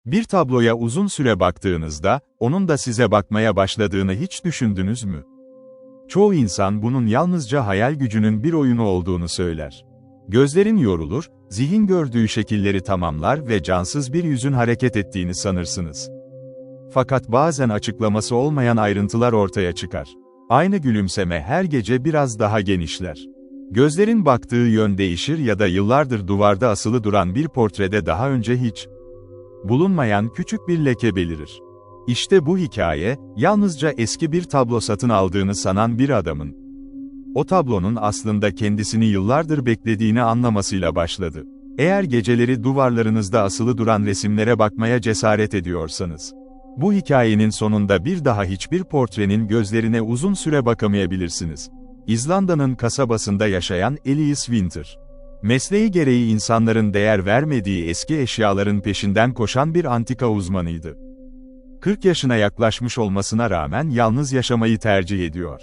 Bir tabloya uzun süre baktığınızda, onun da size bakmaya başladığını hiç düşündünüz mü? Çoğu insan bunun yalnızca hayal gücünün bir oyunu olduğunu söyler. Gözlerin yorulur, zihin gördüğü şekilleri tamamlar ve cansız bir yüzün hareket ettiğini sanırsınız. Fakat bazen açıklaması olmayan ayrıntılar ortaya çıkar. Aynı gülümseme her gece biraz daha genişler. Gözlerin baktığı yön değişir ya da yıllardır duvarda asılı duran bir portrede daha önce hiç bulunmayan küçük bir leke belirir. İşte bu hikaye, yalnızca eski bir tablo satın aldığını sanan bir adamın, o tablonun aslında kendisini yıllardır beklediğini anlamasıyla başladı. Eğer geceleri duvarlarınızda asılı duran resimlere bakmaya cesaret ediyorsanız, bu hikayenin sonunda bir daha hiçbir portrenin gözlerine uzun süre bakamayabilirsiniz. İzlanda'nın kasabasında yaşayan Elias Winter. Mesleği gereği insanların değer vermediği eski eşyaların peşinden koşan bir antika uzmanıydı. 40 yaşına yaklaşmış olmasına rağmen yalnız yaşamayı tercih ediyor.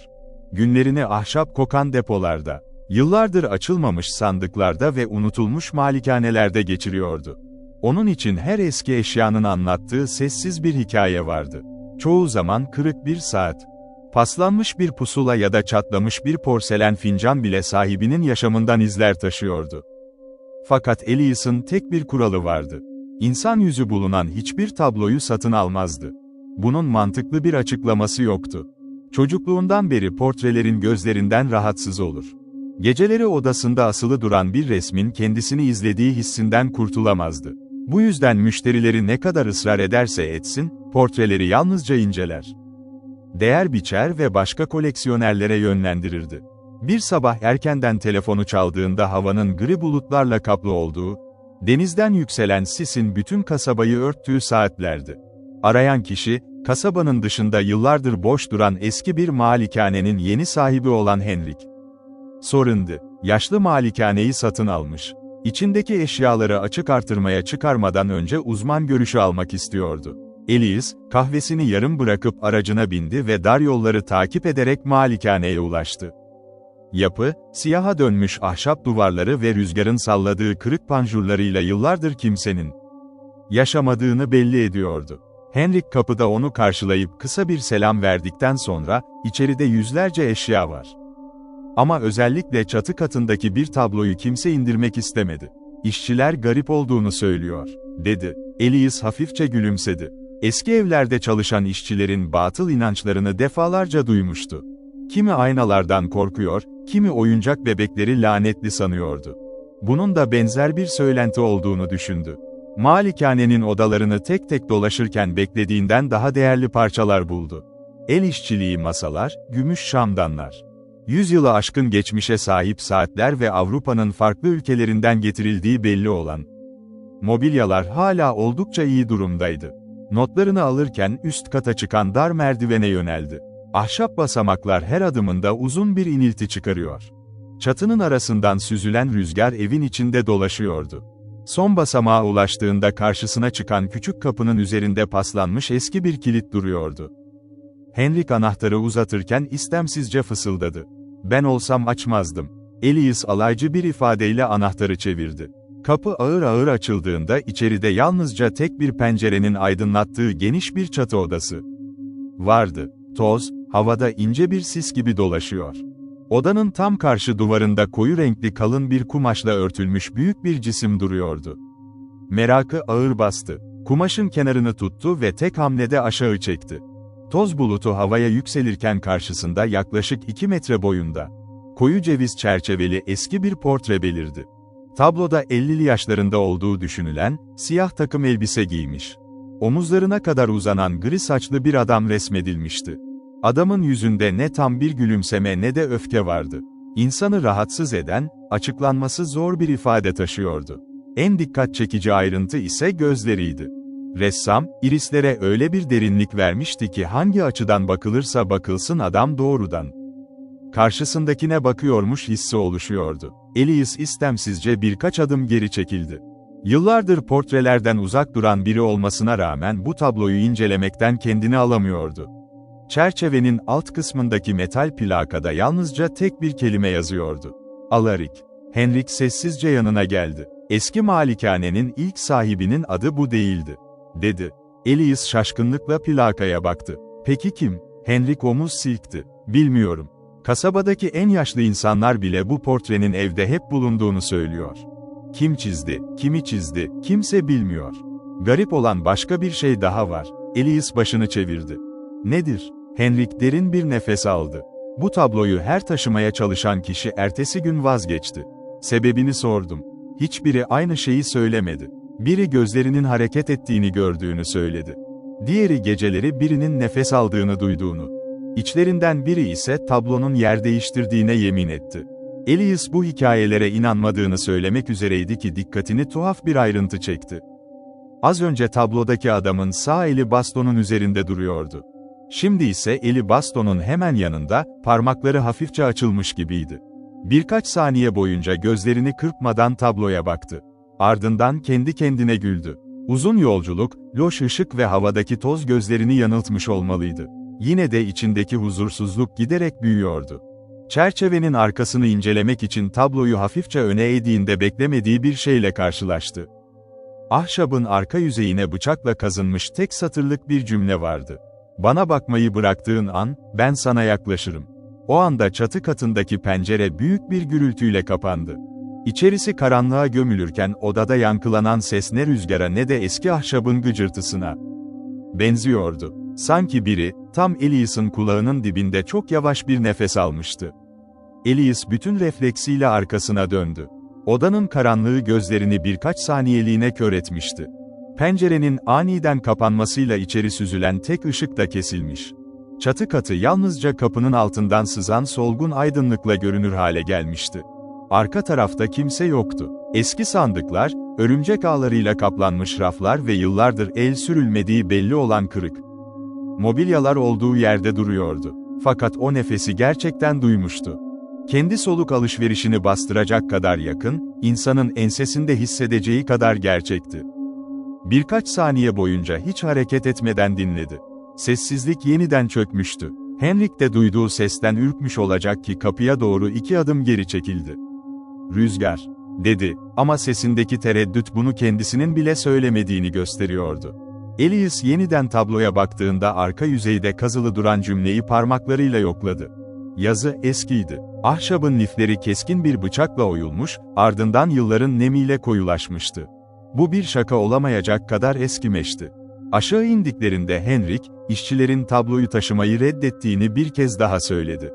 Günlerini ahşap kokan depolarda, yıllardır açılmamış sandıklarda ve unutulmuş malikanelerde geçiriyordu. Onun için her eski eşyanın anlattığı sessiz bir hikaye vardı. Çoğu zaman kırık bir saat, paslanmış bir pusula ya da çatlamış bir porselen fincan bile sahibinin yaşamından izler taşıyordu. Fakat Elias'ın tek bir kuralı vardı. İnsan yüzü bulunan hiçbir tabloyu satın almazdı. Bunun mantıklı bir açıklaması yoktu. Çocukluğundan beri portrelerin gözlerinden rahatsız olur. Geceleri odasında asılı duran bir resmin kendisini izlediği hissinden kurtulamazdı. Bu yüzden müşterileri ne kadar ısrar ederse etsin, portreleri yalnızca inceler, değer biçer ve başka koleksiyonerlere yönlendirirdi. Bir sabah erkenden telefonu çaldığında havanın gri bulutlarla kaplı olduğu, denizden yükselen sisin bütün kasabayı örttüğü saatlerdi. Arayan kişi, kasabanın dışında yıllardır boş duran eski bir malikanenin yeni sahibi olan Henrik Sorun'du. Yaşlı malikaneyi satın almış. İçindeki eşyaları açık artırmaya çıkarmadan önce uzman görüşü almak istiyordu. Elias, kahvesini yarım bırakıp aracına bindi ve dar yolları takip ederek malikaneye ulaştı. Yapı, siyaha dönmüş ahşap duvarları ve rüzgarın salladığı kırık panjurlarıyla yıllardır kimsenin yaşamadığını belli ediyordu. Henrik kapıda onu karşılayıp kısa bir selam verdikten sonra, içeride yüzlerce eşya var. Ama özellikle çatı katındaki bir tabloyu kimse indirmek istemedi. İşçiler garip olduğunu söylüyor, dedi. Elias hafifçe gülümsedi. Eski evlerde çalışan işçilerin batıl inançlarını defalarca duymuştu. Kimi aynalardan korkuyor, kimi oyuncak bebekleri lanetli sanıyordu. Bunun da benzer bir söylenti olduğunu düşündü. Malikanenin odalarını tek tek dolaşırken beklediğinden daha değerli parçalar buldu. El işçiliği masalar, gümüş şamdanlar, 100 yılı aşkın geçmişe sahip saatler ve Avrupa'nın farklı ülkelerinden getirildiği belli olan mobilyalar hala oldukça iyi durumdaydı. Notlarını alırken üst kata çıkan dar merdivene yöneldi. Ahşap basamaklar her adımında uzun bir inilti çıkarıyor. Çatının arasından süzülen rüzgar evin içinde dolaşıyordu. Son basamağa ulaştığında karşısına çıkan küçük kapının üzerinde paslanmış eski bir kilit duruyordu. Henrik anahtarı uzatırken istemsizce fısıldadı. "Ben olsam açmazdım." Elias alaycı bir ifadeyle anahtarı çevirdi. Kapı ağır ağır açıldığında içeride yalnızca tek bir pencerenin aydınlattığı geniş bir çatı odası vardı. Toz, havada ince bir sis gibi dolaşıyor. Odanın tam karşı duvarında koyu renkli kalın bir kumaşla örtülmüş büyük bir cisim duruyordu. Merakı ağır bastı. Kumaşın kenarını tuttu ve tek hamlede aşağı çekti. Toz bulutu havaya yükselirken karşısında yaklaşık 2 metre boyunda, koyu ceviz çerçeveli eski bir portre belirdi. Tabloda 50'li yaşlarında olduğu düşünülen, siyah takım elbise giymiş. Omuzlarına kadar uzanan gri saçlı bir adam resmedilmişti. Adamın yüzünde ne tam bir gülümseme ne de öfke vardı. İnsanı rahatsız eden, açıklanması zor bir ifade taşıyordu. En dikkat çekici ayrıntı ise gözleriydi. Ressam, irislere öyle bir derinlik vermişti ki hangi açıdan bakılırsa bakılsın adam doğrudan karşısındakine bakıyormuş hissi oluşuyordu. Elias istemsizce birkaç adım geri çekildi. Yıllardır portrelerden uzak duran biri olmasına rağmen bu tabloyu incelemekten kendini alamıyordu. Çerçevenin alt kısmındaki metal plakada yalnızca tek bir kelime yazıyordu. Alarik. Henrik sessizce yanına geldi. Eski malikanenin ilk sahibinin adı bu değildi. dedi. Elias şaşkınlıkla plakaya baktı. Peki kim? Henrik omuz silkti. Bilmiyorum. Kasabadaki en yaşlı insanlar bile bu portrenin evde hep bulunduğunu söylüyor. Kim çizdi, kimi çizdi, kimse bilmiyor. Garip olan başka bir şey daha var. Elias başını çevirdi. Nedir? Henrik derin bir nefes aldı. Bu tabloyu her taşımaya çalışan kişi ertesi gün vazgeçti. Sebebini sordum. Hiçbiri aynı şeyi söylemedi. Biri gözlerinin hareket ettiğini gördüğünü söyledi. Diğeri geceleri birinin nefes aldığını duyduğunu. İçlerinden biri ise tablonun yer değiştirdiğine yemin etti. Elias bu hikayelere inanmadığını söylemek üzereydi ki dikkatini tuhaf bir ayrıntı çekti. Az önce tablodaki adamın sağ eli bastonun üzerinde duruyordu. Şimdi ise eli bastonun hemen yanında, parmakları hafifçe açılmış gibiydi. Birkaç saniye boyunca gözlerini kırpmadan tabloya baktı. Ardından kendi kendine güldü. Uzun yolculuk, loş ışık ve havadaki toz gözlerini yanıltmış olmalıydı. Yine de içindeki huzursuzluk giderek büyüyordu. Çerçevenin arkasını incelemek için tabloyu hafifçe öne eğdiğinde beklemediği bir şeyle karşılaştı. Ahşabın arka yüzeyine bıçakla kazınmış tek satırlık bir cümle vardı. Bana bakmayı bıraktığın an, ben sana yaklaşırım. O anda çatı katındaki pencere büyük bir gürültüyle kapandı. İçerisi karanlığa gömülürken odada yankılanan ses ne rüzgara ne de eski ahşabın gıcırtısına benziyordu. Sanki biri, tam Elias'ın kulağının dibinde çok yavaş bir nefes almıştı. Elias bütün refleksiyle arkasına döndü. Odanın karanlığı gözlerini birkaç saniyeliğine kör etmişti. Pencerenin aniden kapanmasıyla içeri süzülen tek ışık da kesilmiş. Çatı katı yalnızca kapının altından sızan solgun aydınlıkla görünür hale gelmişti. Arka tarafta kimse yoktu. Eski sandıklar, örümcek ağlarıyla kaplanmış raflar ve yıllardır el sürülmediği belli olan kırık mobilyalar olduğu yerde duruyordu. Fakat o nefesi gerçekten duymuştu. Kendi soluk alışverişini bastıracak kadar yakın, insanın ensesinde hissedeceği kadar gerçekti. Birkaç saniye boyunca hiç hareket etmeden dinledi. Sessizlik yeniden çökmüştü. Henrik de duyduğu sesten ürkmüş olacak ki kapıya doğru 2 adım geri çekildi. "Rüzgar," dedi, ama sesindeki tereddüt bunu kendisinin bile söylemediğini gösteriyordu. Elias yeniden tabloya baktığında arka yüzeyde kazılı duran cümleyi parmaklarıyla yokladı. Yazı eskiydi. Ahşabın lifleri keskin bir bıçakla oyulmuş, ardından yılların nemiyle koyulaşmıştı. Bu bir şaka olamayacak kadar eskimeşti. Aşağı indiklerinde Henrik, işçilerin tabloyu taşımayı reddettiğini bir kez daha söyledi.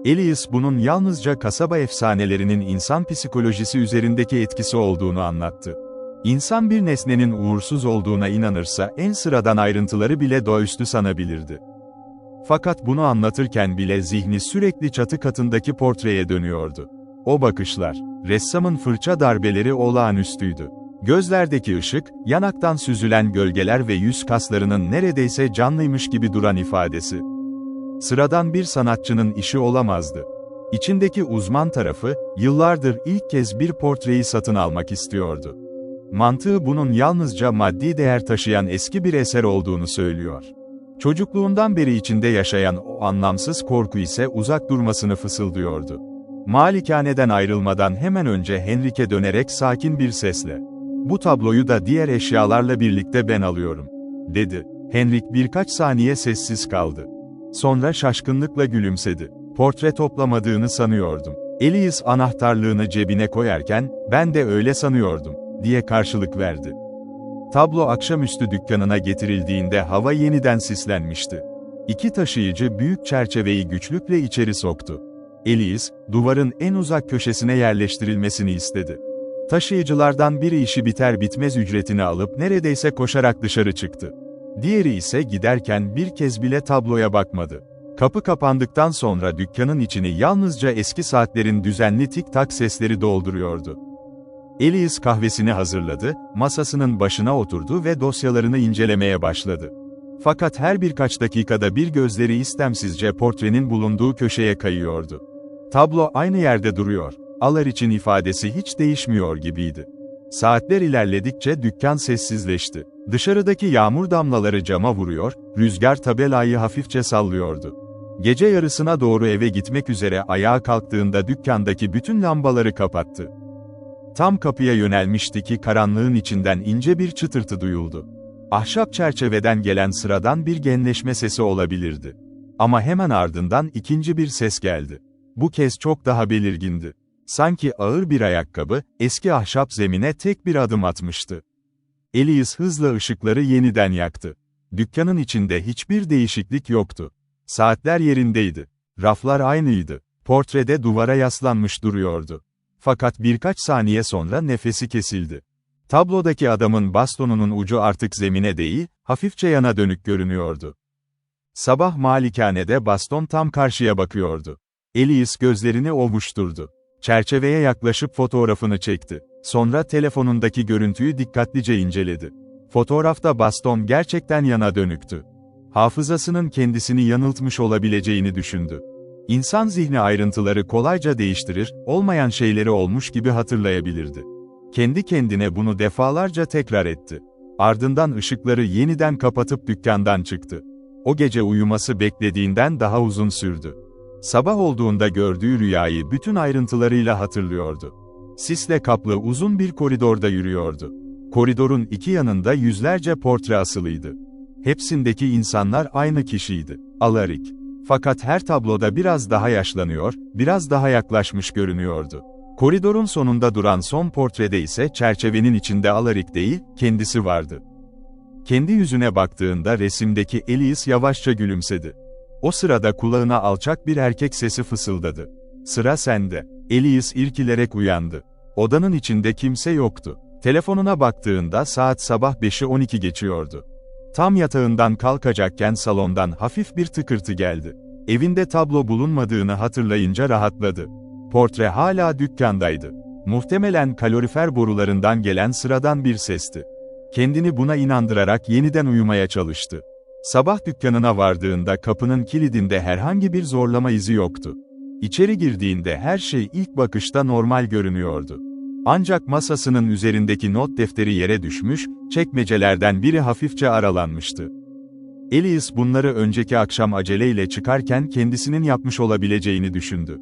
Elias bunun yalnızca kasaba efsanelerinin insan psikolojisi üzerindeki etkisi olduğunu anlattı. İnsan bir nesnenin uğursuz olduğuna inanırsa en sıradan ayrıntıları bile doğaüstü sanabilirdi. Fakat bunu anlatırken bile zihni sürekli çatı katındaki portreye dönüyordu. O bakışlar, ressamın fırça darbeleri olağanüstüydü. Gözlerdeki ışık, yanaktan süzülen gölgeler ve yüz kaslarının neredeyse canlıymış gibi duran ifadesi. Sıradan bir sanatçının işi olamazdı. İçindeki uzman tarafı, yıllardır ilk kez bir portreyi satın almak istiyordu. Mantığı bunun yalnızca maddi değer taşıyan eski bir eser olduğunu söylüyor. Çocukluğundan beri içinde yaşayan o anlamsız korku ise uzak durmasını fısıldıyordu. Malikaneden ayrılmadan hemen önce Henrik'e dönerek sakin bir sesle, "Bu tabloyu da diğer eşyalarla birlikte ben alıyorum," dedi. Henrik birkaç saniye sessiz kaldı. Sonra şaşkınlıkla gülümsedi. "Portre toplamadığını sanıyordum." Elias anahtarlığını cebine koyarken, "Ben de öyle sanıyordum," diye karşılık verdi. Tablo akşamüstü dükkanına getirildiğinde hava yeniden sislenmişti. 2 taşıyıcı büyük çerçeveyi güçlükle içeri soktu. Elias, duvarın en uzak köşesine yerleştirilmesini istedi. Taşıyıcılardan biri işi biter bitmez ücretini alıp neredeyse koşarak dışarı çıktı. Diğeri ise giderken bir kez bile tabloya bakmadı. Kapı kapandıktan sonra dükkanın içini yalnızca eski saatlerin düzenli tik-tak sesleri dolduruyordu. Elias kahvesini hazırladı, masasının başına oturdu ve dosyalarını incelemeye başladı. Fakat her birkaç dakikada bir gözleri istemsizce portrenin bulunduğu köşeye kayıyordu. Tablo aynı yerde duruyor, Alar için ifadesi hiç değişmiyor gibiydi. Saatler ilerledikçe dükkan sessizleşti. Dışarıdaki yağmur damlaları cama vuruyor, rüzgar tabelayı hafifçe sallıyordu. Gece yarısına doğru eve gitmek üzere ayağa kalktığında dükkandaki bütün lambaları kapattı. Tam kapıya yönelmişti ki karanlığın içinden ince bir çıtırtı duyuldu. Ahşap çerçeveden gelen sıradan bir genleşme sesi olabilirdi. Ama hemen ardından ikinci bir ses geldi. Bu kez çok daha belirgindi. Sanki ağır bir ayakkabı, eski ahşap zemine tek bir adım atmıştı. Elias hızla ışıkları yeniden yaktı. Dükkanın içinde hiçbir değişiklik yoktu. Saatler yerindeydi. Raflar aynıydı. Portrede duvara yaslanmış duruyordu. Fakat birkaç saniye sonra nefesi kesildi. Tablodaki adamın bastonunun ucu artık zemine değil, hafifçe yana dönük görünüyordu. Sabah malikanede baston tam karşıya bakıyordu. Elias gözlerini ovuşturdu. Çerçeveye yaklaşıp fotoğrafını çekti. Sonra telefonundaki görüntüyü dikkatlice inceledi. Fotoğrafta baston gerçekten yana dönüktü. Hafızasının kendisini yanıltmış olabileceğini düşündü. İnsan zihni ayrıntıları kolayca değiştirir, olmayan şeyleri olmuş gibi hatırlayabilirdi. Kendi kendine bunu defalarca tekrar etti. Ardından ışıkları yeniden kapatıp dükkandan çıktı. O gece uyuması beklediğinden daha uzun sürdü. Sabah olduğunda gördüğü rüyayı bütün ayrıntılarıyla hatırlıyordu. Sisle kaplı uzun bir koridorda yürüyordu. Koridorun iki yanında yüzlerce portre asılıydı. Hepsindeki insanlar aynı kişiydi, Alaric. Fakat her tabloda biraz daha yaşlanıyor, biraz daha yaklaşmış görünüyordu. Koridorun sonunda duran son portrede ise çerçevenin içinde Alaric değil, kendisi vardı. Kendi yüzüne baktığında resimdeki Elias yavaşça gülümsedi. O sırada kulağına alçak bir erkek sesi fısıldadı. "Sıra sende." Elias irkilerek uyandı. Odanın içinde kimse yoktu. Telefonuna baktığında saat sabah 5'i 12 geçiyordu. Tam yatağından kalkacakken salondan hafif bir tıkırtı geldi. Evinde tablo bulunmadığını hatırlayınca rahatladı. Portre hala dükkandaydı. Muhtemelen kalorifer borularından gelen sıradan bir sesti. Kendini buna inandırarak yeniden uyumaya çalıştı. Sabah dükkanına vardığında kapının kilidinde herhangi bir zorlama izi yoktu. İçeri girdiğinde her şey ilk bakışta normal görünüyordu. Ancak masasının üzerindeki not defteri yere düşmüş, çekmecelerden biri hafifçe aralanmıştı. Elias bunları önceki akşam aceleyle çıkarken kendisinin yapmış olabileceğini düşündü.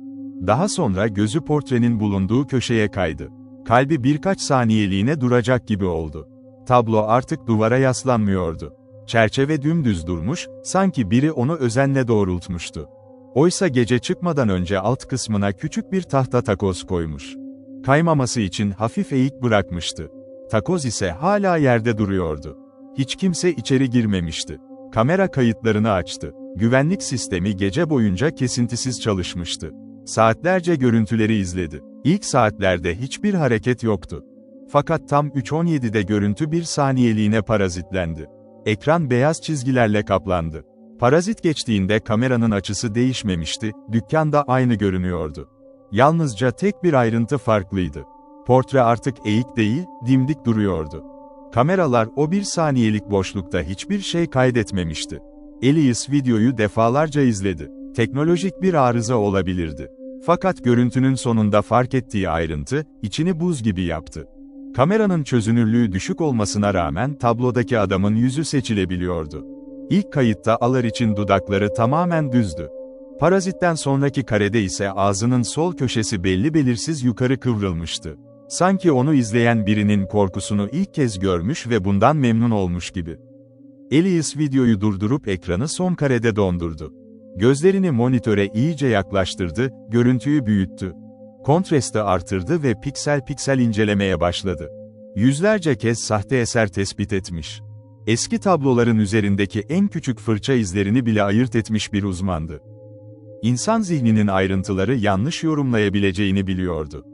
Daha sonra gözü portrenin bulunduğu köşeye kaydı. Kalbi birkaç saniyeliğine duracak gibi oldu. Tablo artık duvara yaslanmıyordu. Çerçeve dümdüz durmuş, sanki biri onu özenle doğrultmuştu. Oysa gece çıkmadan önce alt kısmına küçük bir tahta takoz koymuş. Kaymaması için hafif eğik bırakmıştı. Takoz ise hala yerde duruyordu. Hiç kimse içeri girmemişti. Kamera kayıtlarını açtı. Güvenlik sistemi gece boyunca kesintisiz çalışmıştı. Saatlerce görüntüleri izledi. İlk saatlerde hiçbir hareket yoktu. Fakat tam 3:17'de görüntü bir saniyeliğine parazitlendi. Ekran beyaz çizgilerle kaplandı. Parazit geçtiğinde kameranın açısı değişmemişti, dükkan da aynı görünüyordu. Yalnızca tek bir ayrıntı farklıydı. Portre artık eğik değil, dimdik duruyordu. Kameralar o bir saniyelik boşlukta hiçbir şey kaydetmemişti. Elias videoyu defalarca izledi. Teknolojik bir arıza olabilirdi. Fakat görüntünün sonunda fark ettiği ayrıntı, içini buz gibi yaptı. Kameranın çözünürlüğü düşük olmasına rağmen tablodaki adamın yüzü seçilebiliyordu. İlk kayıtta Alaric'in dudakları tamamen düzdü. Parazitten sonraki karede ise ağzının sol köşesi belli belirsiz yukarı kıvrılmıştı. Sanki onu izleyen birinin korkusunu ilk kez görmüş ve bundan memnun olmuş gibi. Elias videoyu durdurup ekranı son karede dondurdu. Gözlerini monitöre iyice yaklaştırdı, görüntüyü büyüttü. Kontrastı artırdı ve piksel piksel incelemeye başladı. Yüzlerce kez sahte eser tespit etmiş. Eski tabloların üzerindeki en küçük fırça izlerini bile ayırt etmiş bir uzmandı. İnsan zihninin ayrıntıları yanlış yorumlayabileceğini biliyordu.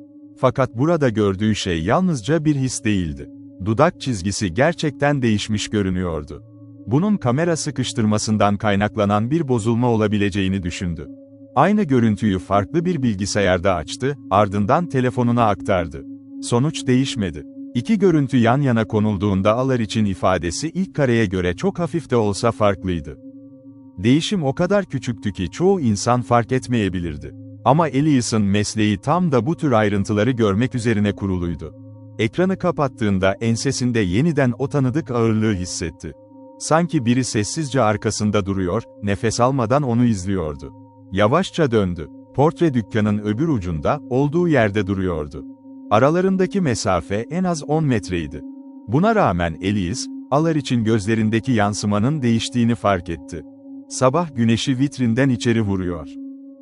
Fakat burada gördüğü şey yalnızca bir his değildi. Dudak çizgisi gerçekten değişmiş görünüyordu. Bunun kamera sıkıştırmasından kaynaklanan bir bozulma olabileceğini düşündü. Aynı görüntüyü farklı bir bilgisayarda açtı, ardından telefonuna aktardı. Sonuç değişmedi. İki görüntü yan yana konulduğunda Alaric'in ifadesi ilk kareye göre çok hafif de olsa farklıydı. Değişim o kadar küçüktü ki çoğu insan fark etmeyebilirdi. Ama Elias'ın mesleği tam da bu tür ayrıntıları görmek üzerine kuruluydu. Ekranı kapattığında ensesinde yeniden o tanıdık ağırlığı hissetti. Sanki biri sessizce arkasında duruyor, nefes almadan onu izliyordu. Yavaşça döndü. Portre dükkanın öbür ucunda, olduğu yerde duruyordu. Aralarındaki mesafe en az 10 metreydi. Buna rağmen Elias, Alariç'in gözlerindeki yansımanın değiştiğini fark etti. Sabah güneşi vitrinden içeri vuruyor.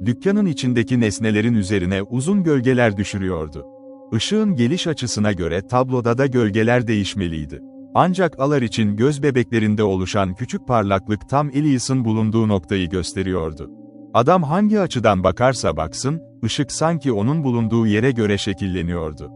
Dükkanın içindeki nesnelerin üzerine uzun gölgeler düşürüyordu. Işığın geliş açısına göre tabloda da gölgeler değişmeliydi. Ancak Alariç'in göz bebeklerinde oluşan küçük parlaklık tam Elias'ın bulunduğu noktayı gösteriyordu. Adam hangi açıdan bakarsa baksın, ışık sanki onun bulunduğu yere göre şekilleniyordu.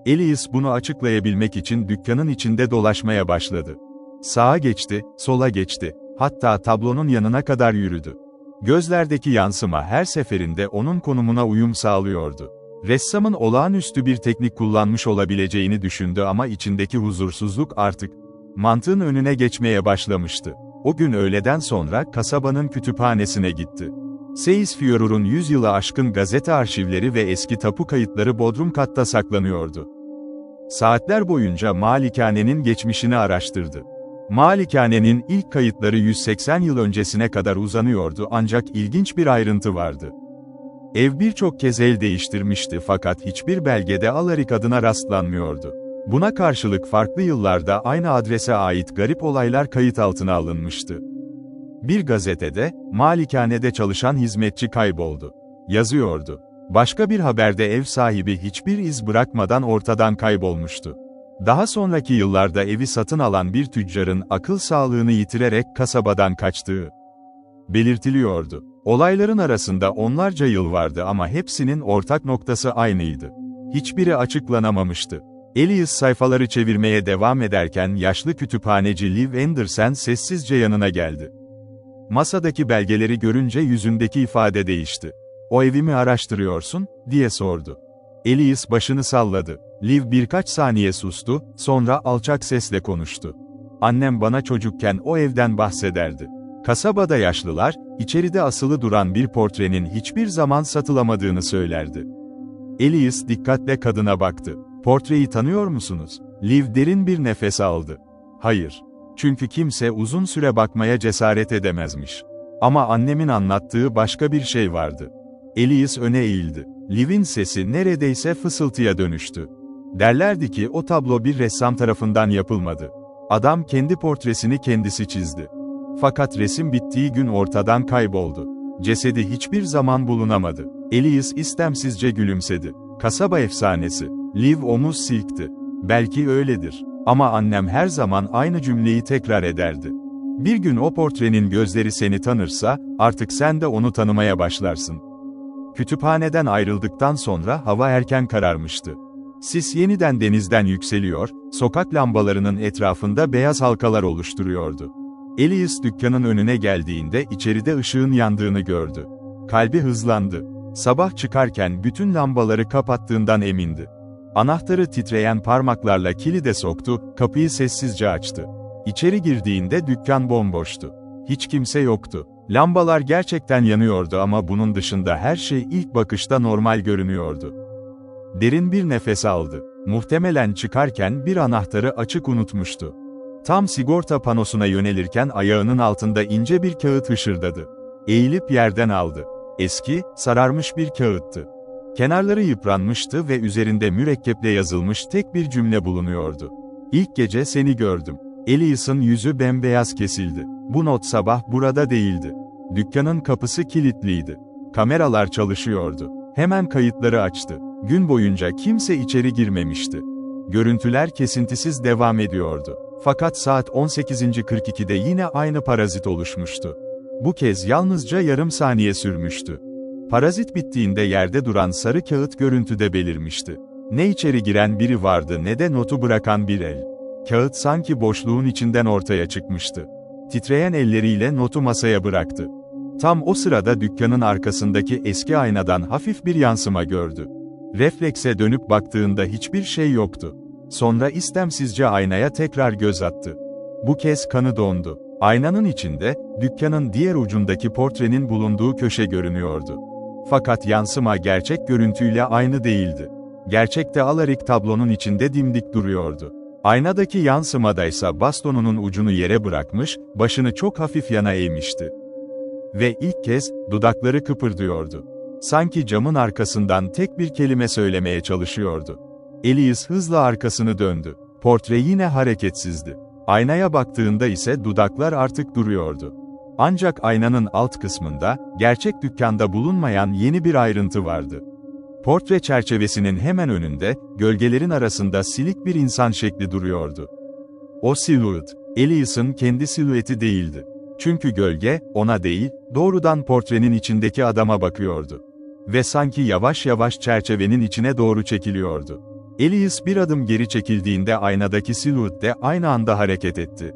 Elias bunu açıklayabilmek için dükkanın içinde dolaşmaya başladı. Sağa geçti, sola geçti, hatta tablonun yanına kadar yürüdü. Gözlerdeki yansıma her seferinde onun konumuna uyum sağlıyordu. Ressamın olağanüstü bir teknik kullanmış olabileceğini düşündü ama içindeki huzursuzluk artık mantığın önüne geçmeye başlamıştı. O gün öğleden sonra kasabanın kütüphanesine gitti. Seyis Führer'un 100 yılı aşkın gazete arşivleri ve eski tapu kayıtları bodrum katta saklanıyordu. Saatler boyunca malikanenin geçmişini araştırdı. Malikanenin ilk kayıtları 180 yıl öncesine kadar uzanıyordu ancak ilginç bir ayrıntı vardı. Ev birçok kez el değiştirmişti fakat hiçbir belgede Alaric adına rastlanmıyordu. Buna karşılık farklı yıllarda aynı adrese ait garip olaylar kayıt altına alınmıştı. Bir gazetede, malikanede çalışan hizmetçi kayboldu. Yazıyordu. Başka bir haberde ev sahibi hiçbir iz bırakmadan ortadan kaybolmuştu. Daha sonraki yıllarda evi satın alan bir tüccarın akıl sağlığını yitirerek kasabadan kaçtığı belirtiliyordu. Olayların arasında onlarca yıl vardı ama hepsinin ortak noktası aynıydı. Hiçbiri açıklanamamıştı. Elias sayfaları çevirmeye devam ederken yaşlı kütüphaneci Liv Anderson sessizce yanına geldi. Masadaki belgeleri görünce yüzündeki ifade değişti. "O evi mi araştırıyorsun?" diye sordu. Elias başını salladı. Liv birkaç saniye sustu, sonra alçak sesle konuştu. "Annem bana çocukken o evden bahsederdi. Kasabada yaşlılar, içeride asılı duran bir portrenin hiçbir zaman satılamadığını söylerdi." Elias dikkatle kadına baktı. "Portreyi tanıyor musunuz?" Liv derin bir nefes aldı. "Hayır. Çünkü kimse uzun süre bakmaya cesaret edemezmiş. Ama annemin anlattığı başka bir şey vardı." Elias öne eğildi. Liv'in sesi neredeyse fısıltıya dönüştü. "Derlerdi ki o tablo bir ressam tarafından yapılmadı. Adam kendi portresini kendisi çizdi. Fakat resim bittiği gün ortadan kayboldu. Cesedi hiçbir zaman bulunamadı." Elias istemsizce gülümsedi. "Kasaba efsanesi." Liv omuz silkti. "Belki öyledir. Ama annem her zaman aynı cümleyi tekrar ederdi. Bir gün o portrenin gözleri seni tanırsa, artık sen de onu tanımaya başlarsın." Kütüphaneden ayrıldıktan sonra hava erken kararmıştı. Sis yeniden denizden yükseliyor, sokak lambalarının etrafında beyaz halkalar oluşturuyordu. Elias dükkanın önüne geldiğinde içeride ışığın yandığını gördü. Kalbi hızlandı. Sabah çıkarken bütün lambaları kapattığından emindi. Anahtarı titreyen parmaklarla kilide soktu, kapıyı sessizce açtı. İçeri girdiğinde dükkan bomboştu. Hiç kimse yoktu. Lambalar gerçekten yanıyordu ama bunun dışında her şey ilk bakışta normal görünüyordu. Derin bir nefes aldı. Muhtemelen çıkarken bir anahtarı açık unutmuştu. Tam sigorta panosuna yönelirken ayağının altında ince bir kağıt hışırdadı. Eğilip yerden aldı. Eski, sararmış bir kağıttı. Kenarları yıpranmıştı ve üzerinde mürekkeple yazılmış tek bir cümle bulunuyordu. "İlk gece seni gördüm." Elias'ın yüzü bembeyaz kesildi. Bu not sabah burada değildi. Dükkanın kapısı kilitliydi. Kameralar çalışıyordu. Hemen kayıtları açtı. Gün boyunca kimse içeri girmemişti. Görüntüler kesintisiz devam ediyordu. Fakat saat 18:42'de yine aynı parazit oluşmuştu. Bu kez yalnızca yarım saniye sürmüştü. Parazit bittiğinde yerde duran sarı kağıt görüntüde belirmişti. Ne içeri giren biri vardı ne de notu bırakan bir el. Kağıt sanki boşluğun içinden ortaya çıkmıştı. Titreyen elleriyle notu masaya bıraktı. Tam o sırada dükkanın arkasındaki eski aynadan hafif bir yansıma gördü. Reflekse dönüp baktığında hiçbir şey yoktu. Sonra istemsizce aynaya tekrar göz attı. Bu kez kanı dondu. Aynanın içinde, dükkanın diğer ucundaki portrenin bulunduğu köşe görünüyordu. Fakat yansıma gerçek görüntüyle aynı değildi. Gerçekte Alaric tablonun içinde dimdik duruyordu. Aynadaki yansımadaysa bastonunun ucunu yere bırakmış, başını çok hafif yana eğmişti. Ve ilk kez, dudakları kıpırdıyordu. Sanki camın arkasından tek bir kelime söylemeye çalışıyordu. Elias hızla arkasını döndü. Portre yine hareketsizdi. Aynaya baktığında ise dudaklar artık duruyordu. Ancak aynanın alt kısmında, gerçek dükkanda bulunmayan yeni bir ayrıntı vardı. Portre çerçevesinin hemen önünde, gölgelerin arasında silik bir insan şekli duruyordu. O silüet, Elias'ın kendi silüeti değildi. Çünkü gölge, ona değil, doğrudan portrenin içindeki adama bakıyordu. Ve sanki yavaş yavaş çerçevenin içine doğru çekiliyordu. Elias bir adım geri çekildiğinde aynadaki silüet de aynı anda hareket etti.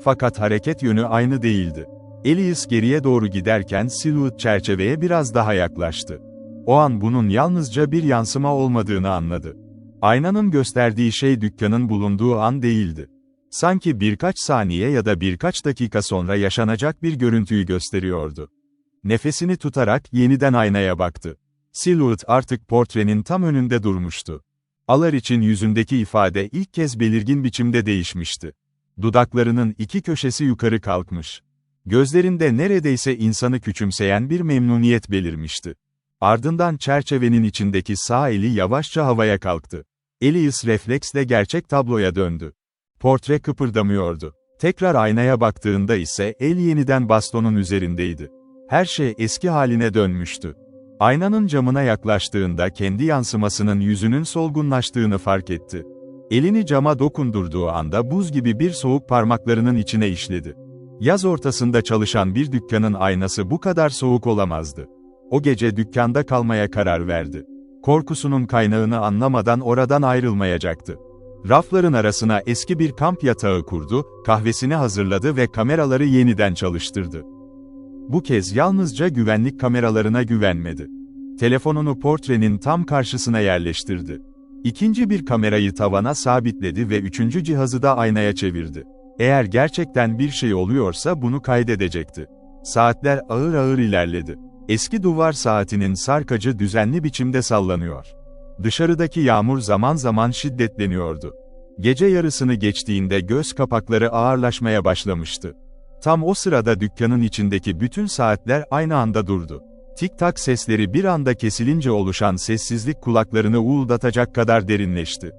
Fakat hareket yönü aynı değildi. Elias geriye doğru giderken silüet çerçeveye biraz daha yaklaştı. O an bunun yalnızca bir yansıma olmadığını anladı. Aynanın gösterdiği şey dükkanın bulunduğu an değildi. Sanki birkaç saniye ya da birkaç dakika sonra yaşanacak bir görüntüyü gösteriyordu. Nefesini tutarak yeniden aynaya baktı. Silüet artık portrenin tam önünde durmuştu. Alarich'in yüzündeki ifade ilk kez belirgin biçimde değişmişti. Dudaklarının iki köşesi yukarı kalkmış. Gözlerinde neredeyse insanı küçümseyen bir memnuniyet belirmişti. Ardından çerçevenin içindeki sağ eli yavaşça havaya kalktı. Elias refleksle gerçek tabloya döndü. Portre kıpırdamıyordu. Tekrar aynaya baktığında ise el yeniden bastonun üzerindeydi. Her şey eski haline dönmüştü. Aynanın camına yaklaştığında kendi yansımasının yüzünün solgunlaştığını fark etti. Elini cama dokundurduğu anda buz gibi bir soğuk parmaklarının içine işledi. Yaz ortasında çalışan bir dükkanın aynası bu kadar soğuk olamazdı. O gece dükkanda kalmaya karar verdi. Korkusunun kaynağını anlamadan oradan ayrılmayacaktı. Rafların arasına eski bir kamp yatağı kurdu, kahvesini hazırladı ve kameraları yeniden çalıştırdı. Bu kez yalnızca güvenlik kameralarına güvenmedi. Telefonunu portrenin tam karşısına yerleştirdi. İkinci bir kamerayı tavana sabitledi ve üçüncü cihazı da aynaya çevirdi. Eğer gerçekten bir şey oluyorsa bunu kaydedecekti. Saatler ağır ağır ilerledi. Eski duvar saatinin sarkacı düzenli biçimde sallanıyor. Dışarıdaki yağmur zaman zaman şiddetleniyordu. Gece yarısını geçtiğinde göz kapakları ağırlaşmaya başlamıştı. Tam o sırada dükkanın içindeki bütün saatler aynı anda durdu. Tik-tak sesleri bir anda kesilince oluşan sessizlik kulaklarını uğuldatacak kadar derinleşti.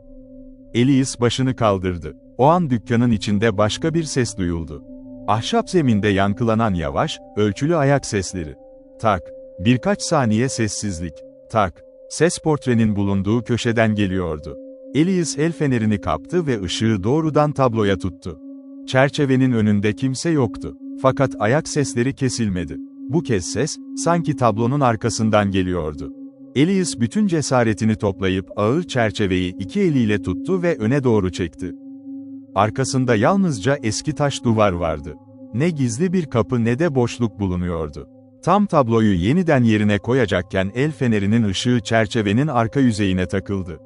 Elias başını kaldırdı. O an dükkanın içinde başka bir ses duyuldu. Ahşap zeminde yankılanan yavaş, ölçülü ayak sesleri. Tak. Birkaç saniye sessizlik. Tak. Ses portrenin bulunduğu köşeden geliyordu. Elias el fenerini kaptı ve ışığı doğrudan tabloya tuttu. Çerçevenin önünde kimse yoktu. Fakat ayak sesleri kesilmedi. Bu kez ses, sanki tablonun arkasından geliyordu. Elias bütün cesaretini toplayıp ağır çerçeveyi iki eliyle tuttu ve öne doğru çekti. Arkasında yalnızca eski taş duvar vardı. Ne gizli bir kapı ne de boşluk bulunuyordu. Tam tabloyu yeniden yerine koyacakken el fenerinin ışığı çerçevenin arka yüzeyine takıldı.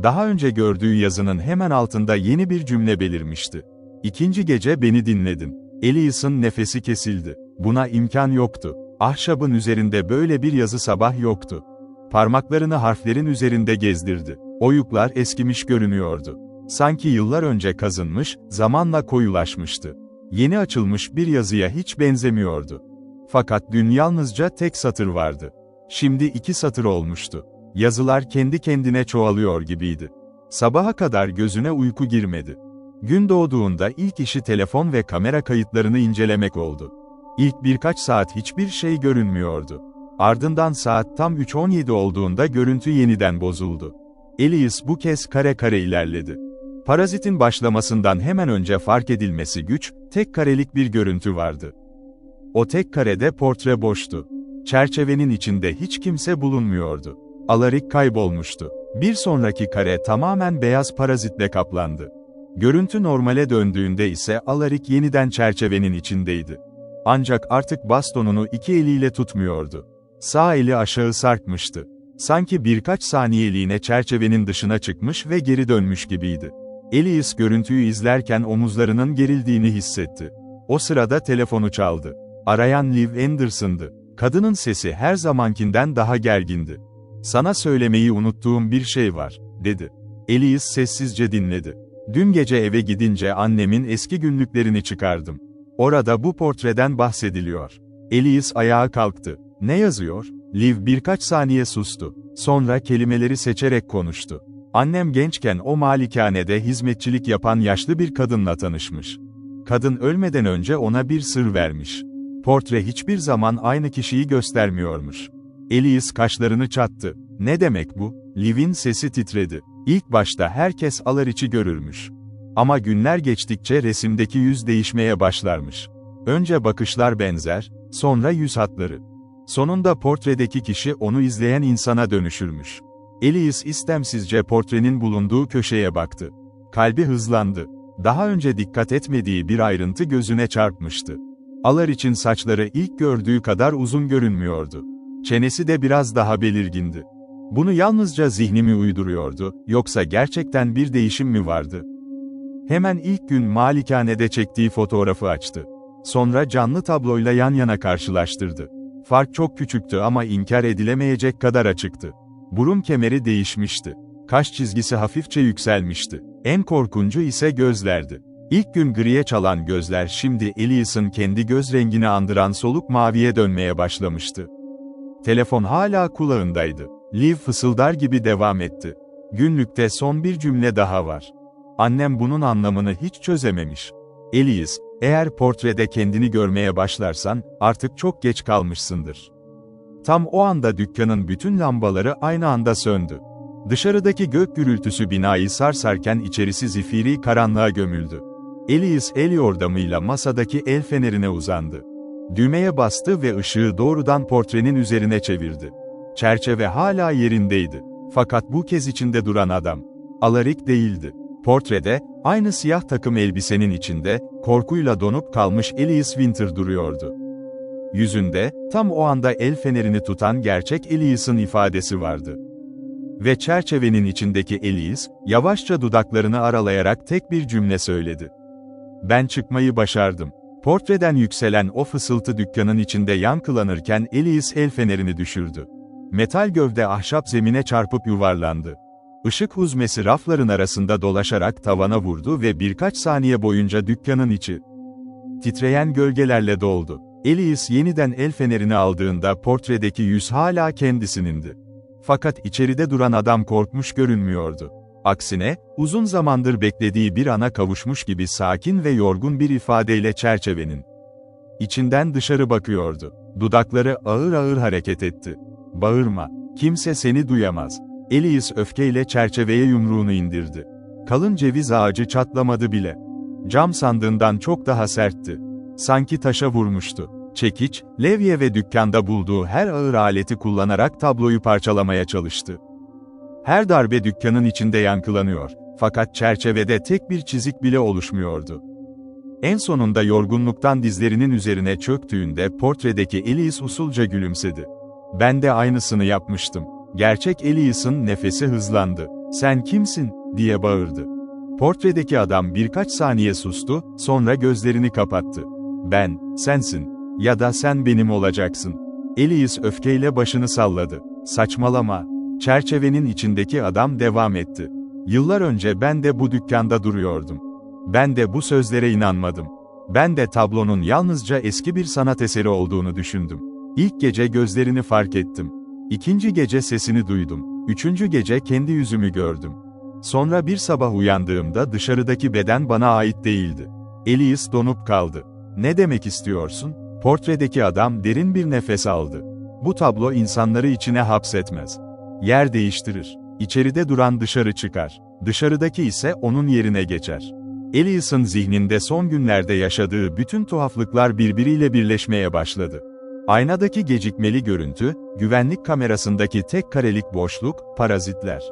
Daha önce gördüğü yazının hemen altında yeni bir cümle belirmişti. İkinci gece beni dinledin. Elias'ın nefesi kesildi. Buna imkan yoktu. Ahşabın üzerinde böyle bir yazı sabah yoktu. Parmaklarını harflerin üzerinde gezdirdi. Oyuklar eskimiş görünüyordu. Sanki yıllar önce kazınmış, zamanla koyulaşmıştı. Yeni açılmış bir yazıya hiç benzemiyordu. Fakat dün yalnızca tek satır vardı. Şimdi iki satır olmuştu. Yazılar kendi kendine çoğalıyor gibiydi. Sabaha kadar gözüne uyku girmedi. Gün doğduğunda ilk işi telefon ve kamera kayıtlarını incelemek oldu. İlk birkaç saat hiçbir şey görünmüyordu. Ardından saat tam 3:17 olduğunda görüntü yeniden bozuldu. Elias bu kez kare kare ilerledi. Parazitin başlamasından hemen önce fark edilmesi güç, tek karelik bir görüntü vardı. O tek karede portre boştu. Çerçevenin içinde hiç kimse bulunmuyordu. Alaric kaybolmuştu. Bir sonraki kare tamamen beyaz parazitle kaplandı. Görüntü normale döndüğünde ise Alaric yeniden çerçevenin içindeydi. Ancak artık bastonunu iki eliyle tutmuyordu. Sağ eli aşağı sarkmıştı. Sanki birkaç saniyeliğine çerçevenin dışına çıkmış ve geri dönmüş gibiydi. Elias görüntüyü izlerken omuzlarının gerildiğini hissetti. O sırada telefonu çaldı. Arayan Liv Anderson'dı. Kadının sesi her zamankinden daha gergindi. "Sana söylemeyi unuttuğum bir şey var," dedi. Elias sessizce dinledi. "Dün gece eve gidince annemin eski günlüklerini çıkardım. Orada bu portreden bahsediliyor." Elias ayağa kalktı. "Ne yazıyor?" Liv birkaç saniye sustu. Sonra kelimeleri seçerek konuştu. Annem gençken o malikanede hizmetçilik yapan yaşlı bir kadınla tanışmış. Kadın ölmeden önce ona bir sır vermiş. Portre hiçbir zaman aynı kişiyi göstermiyormuş. Elias kaşlarını çattı. Ne demek bu? Liv'in sesi titredi. İlk başta herkes Alarich'i görürmüş. Ama günler geçtikçe resimdeki yüz değişmeye başlarmış. Önce bakışlar benzer, sonra yüz hatları. Sonunda portredeki kişi onu izleyen insana dönüşürmüş. Elias istemsizce portrenin bulunduğu köşeye baktı. Kalbi hızlandı. Daha önce dikkat etmediği bir ayrıntı gözüne çarpmıştı. Alarich'in saçları ilk gördüğü kadar uzun görünmüyordu. Çenesi de biraz daha belirgindi. Bunu yalnızca zihni mi uyduruyordu, yoksa gerçekten bir değişim mi vardı? Hemen ilk gün malikanede çektiği fotoğrafı açtı. Sonra canlı tabloyla yan yana karşılaştırdı. Fark çok küçüktü ama inkar edilemeyecek kadar açıktı. Burun kemeri değişmişti. Kaş çizgisi hafifçe yükselmişti. En korkuncu ise gözlerdi. İlk gün griye çalan gözler şimdi Elias'ın kendi göz rengini andıran soluk maviye dönmeye başlamıştı. Telefon hala kulağındaydı. Liv fısıldar gibi devam etti. Günlükte son bir cümle daha var. Annem bunun anlamını hiç çözememiş. Elias, eğer portrede kendini görmeye başlarsan, artık çok geç kalmışsındır. Tam o anda dükkanın bütün lambaları aynı anda söndü. Dışarıdaki gök gürültüsü binayı sarsarken içerisi zifiri karanlığa gömüldü. Elias el yordamıyla masadaki el fenerine uzandı. Düğmeye bastı ve ışığı doğrudan portrenin üzerine çevirdi. Çerçeve hala yerindeydi. Fakat bu kez içinde duran adam, Alaric değildi. Portrede, aynı siyah takım elbisenin içinde, korkuyla donup kalmış Elias Winter duruyordu. Yüzünde, tam o anda el fenerini tutan gerçek Elias'ın ifadesi vardı. Ve çerçevenin içindeki Elias, yavaşça dudaklarını aralayarak tek bir cümle söyledi. Ben çıkmayı başardım. Portreden yükselen o fısıltı dükkanın içinde yankılanırken Elias el fenerini düşürdü. Metal gövde ahşap zemine çarpıp yuvarlandı. Işık huzmesi rafların arasında dolaşarak tavana vurdu ve birkaç saniye boyunca dükkanın içi titreyen gölgelerle doldu. Elias yeniden el fenerini aldığında portredeki yüz hala kendisindi. Fakat içeride duran adam korkmuş görünmüyordu. Aksine, uzun zamandır beklediği bir ana kavuşmuş gibi sakin ve yorgun bir ifadeyle çerçevenin içinden dışarı bakıyordu. Dudakları ağır ağır hareket etti. Bağırma, kimse seni duyamaz. Elias öfkeyle çerçeveye yumruğunu indirdi. Kalın ceviz ağacı çatlamadı bile. Cam sandığından çok daha sertti. Sanki taşa vurmuştu. Çekiç, levye ve dükkanda bulduğu her ağır aleti kullanarak tabloyu parçalamaya çalıştı. Her darbe dükkanın içinde yankılanıyor, fakat çerçevede tek bir çizik bile oluşmuyordu. En sonunda yorgunluktan dizlerinin üzerine çöktüğünde portredeki Elias usulca gülümsedi. Ben de aynısını yapmıştım. Gerçek Elias'ın nefesi hızlandı. Sen kimsin, diye bağırdı. Portredeki adam birkaç saniye sustu, sonra gözlerini kapattı. Ben, sensin. Ya da sen benim olacaksın. Elias öfkeyle başını salladı. Saçmalama. Çerçevenin içindeki adam devam etti. Yıllar önce ben de bu dükkanda duruyordum. Ben de bu sözlere inanmadım. Ben de tablonun yalnızca eski bir sanat eseri olduğunu düşündüm. İlk gece gözlerini fark ettim. İkinci gece sesini duydum. Üçüncü gece kendi yüzümü gördüm. Sonra bir sabah uyandığımda dışarıdaki beden bana ait değildi. Elias donup kaldı. Ne demek istiyorsun? Portredeki adam derin bir nefes aldı. Bu tablo insanları içine hapsetmez. Yer değiştirir. İçeride duran dışarı çıkar. Dışarıdaki ise onun yerine geçer. Elias'ın zihninde son günlerde yaşadığı bütün tuhaflıklar birbiriyle birleşmeye başladı. Aynadaki gecikmeli görüntü, güvenlik kamerasındaki tek karelik boşluk, parazitler.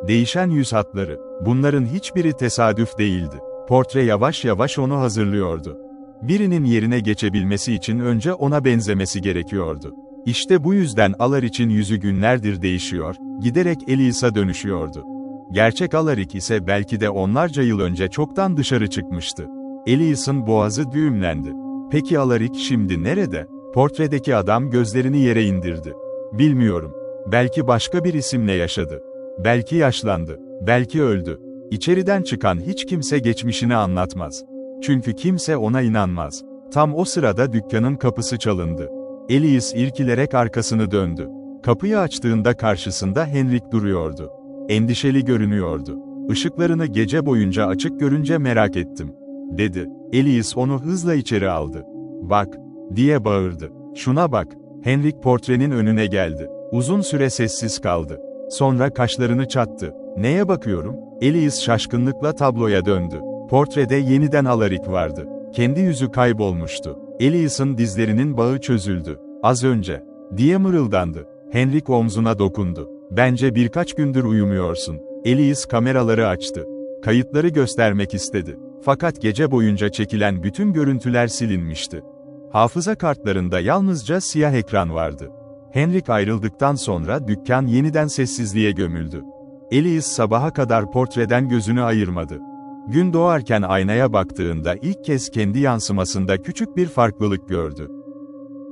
Değişen yüz hatları, bunların hiçbiri tesadüf değildi. Portre yavaş yavaş onu hazırlıyordu. Birinin yerine geçebilmesi için önce ona benzemesi gerekiyordu. İşte bu yüzden Alarich'in yüzü günlerdir değişiyor, giderek Elias'a dönüşüyordu. Gerçek Alaric ise belki de onlarca yıl önce çoktan dışarı çıkmıştı. Elias'ın boğazı düğümlendi. Peki Alaric şimdi nerede? Portredeki adam gözlerini yere indirdi. Bilmiyorum. Belki başka bir isimle yaşadı. Belki yaşlandı. Belki öldü. İçeriden çıkan hiç kimse geçmişini anlatmaz. Çünkü kimse ona inanmaz. Tam o sırada dükkanın kapısı çalındı. Elias irkilerek arkasını döndü. Kapıyı açtığında karşısında Henrik duruyordu. Endişeli görünüyordu. "Işıklarını gece boyunca açık görünce merak ettim," dedi. Elias onu hızla içeri aldı. "Bak," diye bağırdı. "Şuna bak." Henrik portrenin önüne geldi. Uzun süre sessiz kaldı. Sonra kaşlarını çattı. "Neye bakıyorum?" Elias şaşkınlıkla tabloya döndü. Portrede yeniden Alaric vardı. Kendi yüzü kaybolmuştu. Elias'ın dizlerinin bağı çözüldü. "Az önce," diye mırıldandı. Henrik omzuna dokundu. "Bence birkaç gündür uyumuyorsun." Elias kameraları açtı. Kayıtları göstermek istedi. Fakat gece boyunca çekilen bütün görüntüler silinmişti. Hafıza kartlarında yalnızca siyah ekran vardı. Henrik ayrıldıktan sonra dükkan yeniden sessizliğe gömüldü. Elias sabaha kadar portreden gözünü ayırmadı. Gün doğarken aynaya baktığında ilk kez kendi yansımasında küçük bir farklılık gördü.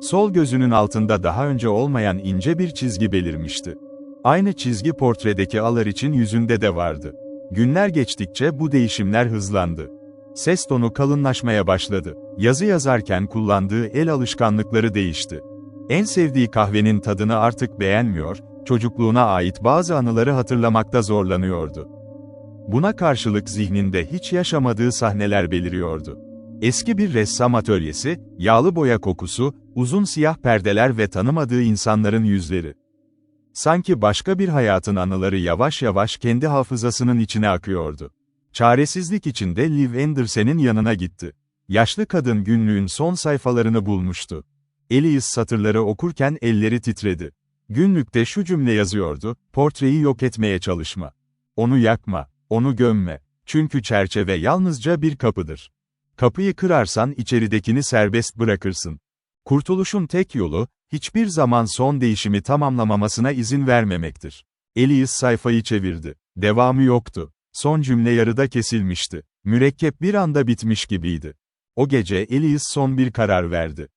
Sol gözünün altında daha önce olmayan ince bir çizgi belirmişti. Aynı çizgi portredeki Alaric'in yüzünde de vardı. Günler geçtikçe bu değişimler hızlandı. Ses tonu kalınlaşmaya başladı. Yazı yazarken kullandığı el alışkanlıkları değişti. En sevdiği kahvenin tadını artık beğenmiyor, çocukluğuna ait bazı anıları hatırlamakta zorlanıyordu. Buna karşılık zihninde hiç yaşamadığı sahneler beliriyordu. Eski bir ressam atölyesi, yağlı boya kokusu, uzun siyah perdeler ve tanımadığı insanların yüzleri. Sanki başka bir hayatın anıları yavaş yavaş kendi hafızasının içine akıyordu. Çaresizlik içinde Liv Andersen'in yanına gitti. Yaşlı kadın günlüğün son sayfalarını bulmuştu. Elias satırları okurken elleri titredi. Günlükte şu cümle yazıyordu: "Portreyi yok etmeye çalışma. Onu yakma, onu gömme. Çünkü çerçeve yalnızca bir kapıdır. Kapıyı kırarsan içeridekini serbest bırakırsın. Kurtuluşun tek yolu, hiçbir zaman son değişimi tamamlamamasına izin vermemektir." Elias sayfayı çevirdi. Devamı yoktu. Son cümle yarıda kesilmişti. Mürekkep bir anda bitmiş gibiydi. O gece Elias son bir karar verdi.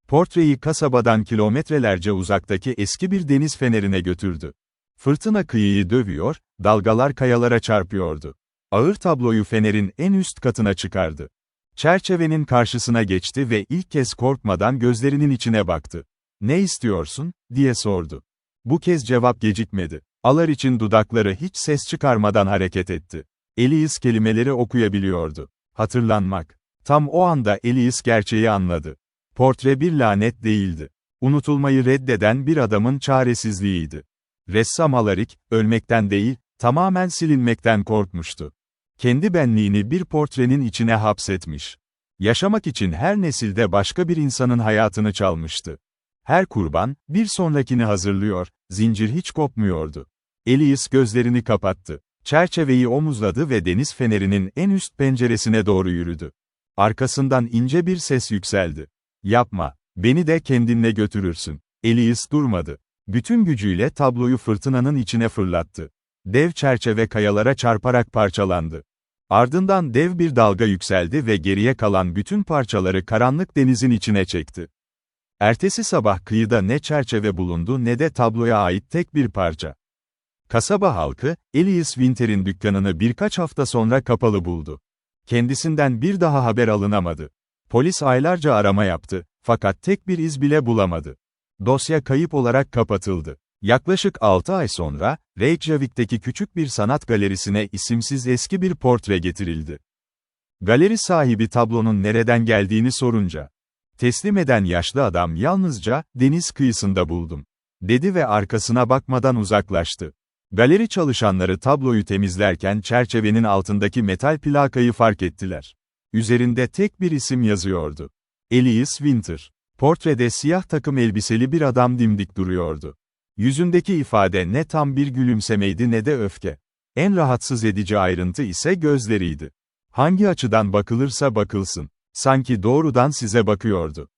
Portreyi kasabadan kilometrelerce uzaktaki eski bir deniz fenerine götürdü. Fırtına kıyıyı dövüyor, dalgalar kayalara çarpıyordu. Ağır tabloyu fenerin en üst katına çıkardı. Çerçevenin karşısına geçti ve ilk kez korkmadan gözlerinin içine baktı. "Ne istiyorsun?" diye sordu. Bu kez cevap gecikmedi. Alaric'in dudakları hiç ses çıkarmadan hareket etti. Elias kelimeleri okuyabiliyordu. Hatırlanmak. Tam o anda Elias gerçeği anladı. Portre bir lanet değildi. Unutulmayı reddeden bir adamın çaresizliğiydi. Ressam Alaric, ölmekten değil, tamamen silinmekten korkmuştu. Kendi benliğini bir portrenin içine hapsetmiş. Yaşamak için her nesilde başka bir insanın hayatını çalmıştı. Her kurban, bir sonrakini hazırlıyor, zincir hiç kopmuyordu. Elias gözlerini kapattı. Çerçeveyi omuzladı ve deniz fenerinin en üst penceresine doğru yürüdü. Arkasından ince bir ses yükseldi. "Yapma, beni de kendinle götürürsün." Elias durmadı. Bütün gücüyle tabloyu fırtınanın içine fırlattı. Dev çerçeve kayalara çarparak parçalandı. Ardından dev bir dalga yükseldi ve geriye kalan bütün parçaları karanlık denizin içine çekti. Ertesi sabah kıyıda ne çerçeve bulundu ne de tabloya ait tek bir parça. Kasaba halkı, Elias Winter'in dükkanını birkaç hafta sonra kapalı buldu. Kendisinden bir daha haber alınamadı. Polis aylarca arama yaptı, fakat tek bir iz bile bulamadı. Dosya kayıp olarak kapatıldı. Yaklaşık 6 ay sonra, Reykjavik'teki küçük bir sanat galerisine isimsiz eski bir portre getirildi. Galeri sahibi tablonun nereden geldiğini sorunca, teslim eden yaşlı adam yalnızca, "Deniz kıyısında buldum," dedi ve arkasına bakmadan uzaklaştı. Galeri çalışanları tabloyu temizlerken çerçevenin altındaki metal plakayı fark ettiler. Üzerinde tek bir isim yazıyordu: Elias Winter. Portrede siyah takım elbiseli bir adam dimdik duruyordu. Yüzündeki ifade ne tam bir gülümsemeydi ne de öfke. En rahatsız edici ayrıntı ise gözleriydi. Hangi açıdan bakılırsa bakılsın, sanki doğrudan size bakıyordu.